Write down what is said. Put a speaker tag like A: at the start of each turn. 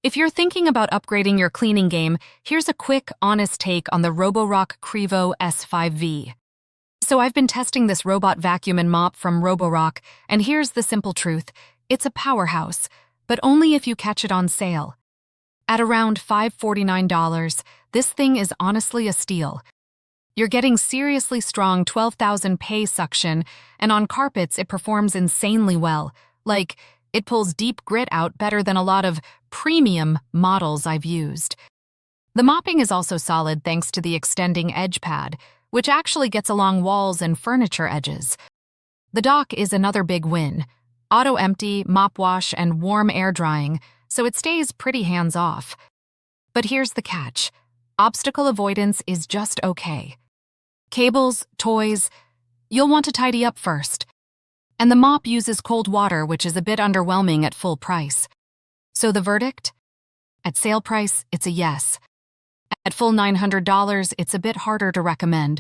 A: If you're thinking about upgrading your cleaning game, here's a quick, honest take on the Roborock Qrevo S5V. So I've been testing this robot vacuum and mop from Roborock, and here's the simple truth. It's a powerhouse, but only if you catch it on sale. At around $549, this thing is honestly a steal. You're getting seriously strong 12,000 pay suction, and on carpets it performs insanely well. Like, it pulls deep grit out better than a lot of premium models I've used. The mopping is also solid thanks to the extending edge pad, which actually gets along walls and furniture edges. The dock is another big win. Auto-empty, mop wash, and warm air drying, so it stays pretty hands-off. But here's the catch. Obstacle avoidance is just okay. Cables, toys, you'll want to tidy up first. And the mop uses cold water, which is a bit underwhelming at full price. So the verdict? At sale price, it's a yes. At full $900, it's a bit harder to recommend.